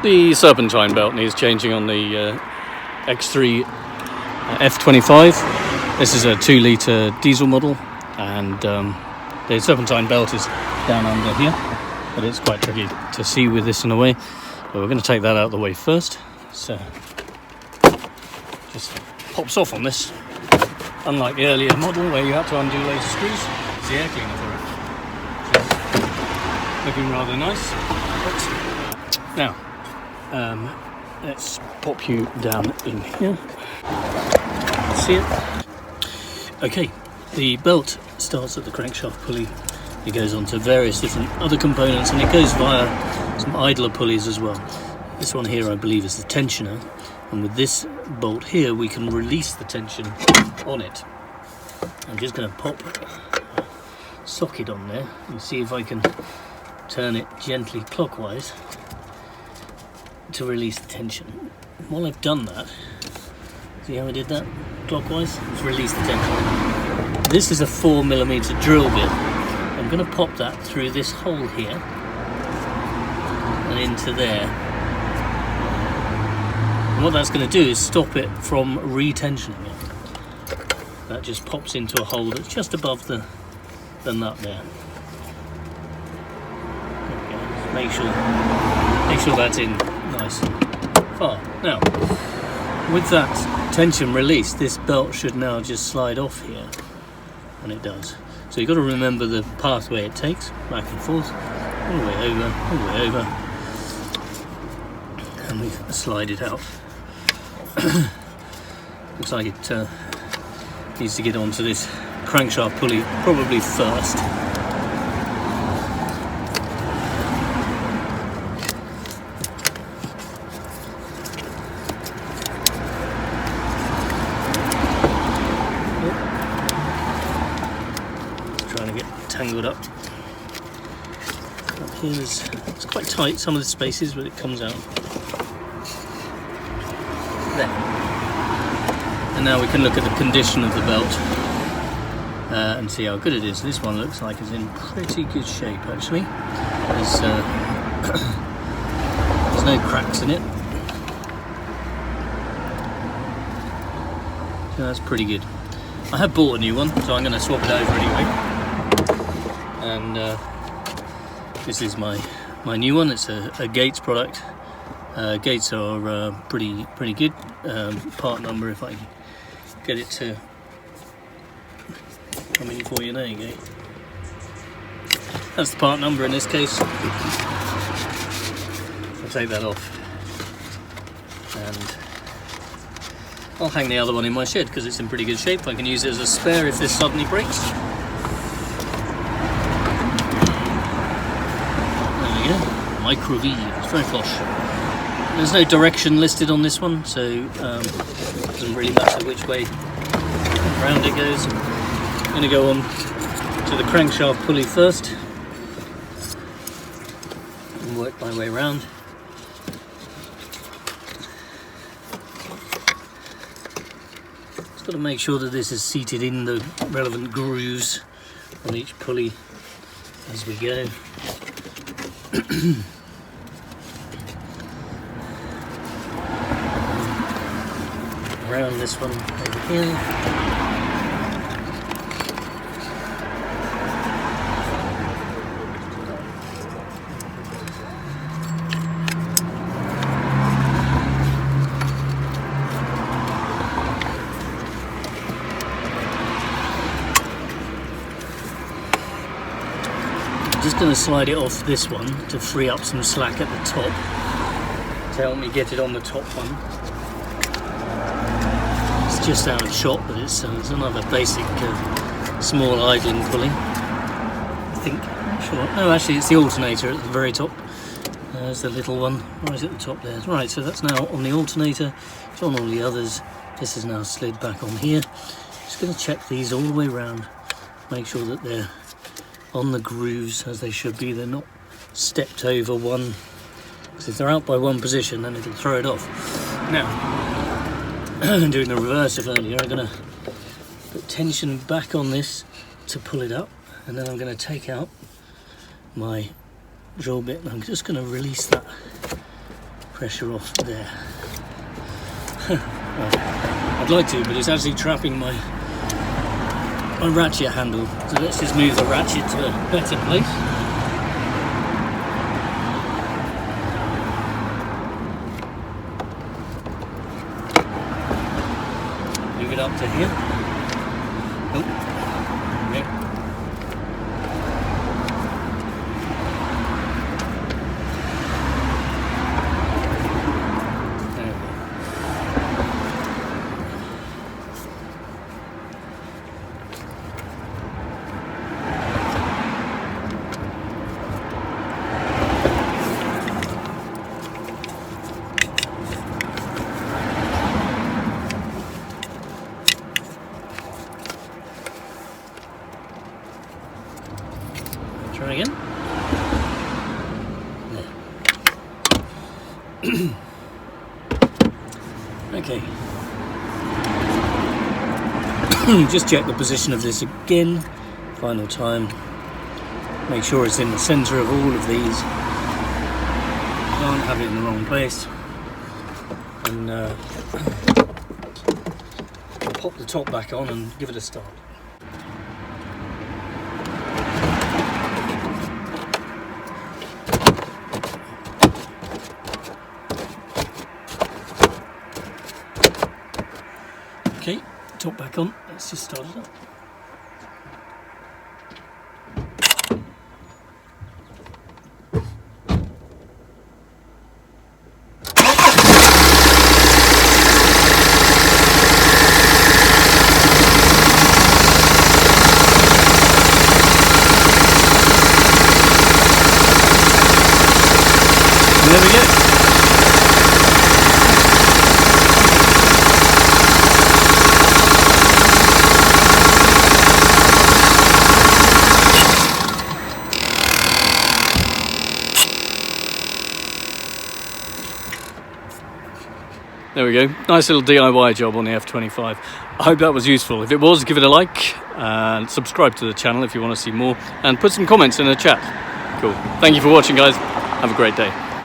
The Serpentine belt needs changing on the X3 F25. This is a 2-litre diesel model, and the Serpentine belt is down under here, but it's quite tricky to see with this in a way. So we're going to take that out of the way first. So just pops off on this, unlike the earlier model where you had to undo loads of screws. It's the air cleaner for it. Looking rather nice. Now, let's pop you down in here. See it? Okay, the belt starts at the crankshaft pulley. It goes on to various different other components, and it goes via some idler pulleys as well. This one here, I believe, is the tensioner, and with this bolt here we can release the tension on it. I'm just going to pop a socket on there and see if I can turn it gently clockwise to release the tension. While I've done that, see how I did that clockwise? Let's release the tension. This is a 4mm drill bit. I'm going to pop that through this hole here and into there. And what that's going to do is stop it from retensioning it. That just pops into a hole that's just above the nut there. Make sure that's in nice and far. Now, with that tension released, this belt should now just slide off here, and it does. So you've got to remember the pathway it takes, back and forth, all the way over, and we slide it out. Looks like it needs to get onto this crankshaft pulley probably first. Tangled up here. It's quite tight, some of the spaces, but it comes out there. And now we can look at the condition of the belt and see how good it is. This one looks like it's in pretty good shape actually. There's no cracks in it, so that's pretty good. I have bought a new one, so I'm going to swap it over anyway. And this is my new one. It's a Gates product. Gates are pretty good. Part number, if I can get it to come in for you. There you go. That's the part number in this case. I'll take that off, and I'll hang the other one in my shed because it's in pretty good shape. I can use it as a spare if this suddenly breaks. Micro V, it's very flush. There's no direction listed on this one, so it doesn't really matter which way around it goes. I'm going to go on to the crankshaft pulley first and work my way around. Just got to make sure that this is seated in the relevant grooves on each pulley as we go. Around this one over here. I'm just going to slide it off this one to free up some slack at the top to help me get it on the top one. Just out of shot, but it's another basic small idling pulley, I think. I'm sure. No, actually it's the alternator at the very top. There's the little one right at the top there. Right, so that's now on the alternator. It's on all the others. This is now slid back on here. Just going to check these all the way around, make sure that they're on the grooves as they should be. They're not stepped over one, because if they're out by one position then it'll throw it off. Now, doing the reverse of earlier, I'm going to put tension back on this to pull it up, and then I'm going to take out my drill bit and I'm just going to release that pressure off there. Well, I'd like to, but it's actually trapping my ratchet handle. So let's just move the ratchet to a better place. Move it up to here. Oh, there we go. Try again. Okay. Just check the position of this again. Final time. Make sure it's in the center of all of these. Can't have it in the wrong place. And pop the top back on and give it a start. Okay, top back on, let's just start it up. And there we go. There we go, nice little DIY job on the F25. I hope that was useful. If it was, give it a like and subscribe to the channel if you want to see more, and put some comments in the chat. Cool. Thank you for watching, guys. Have a great day.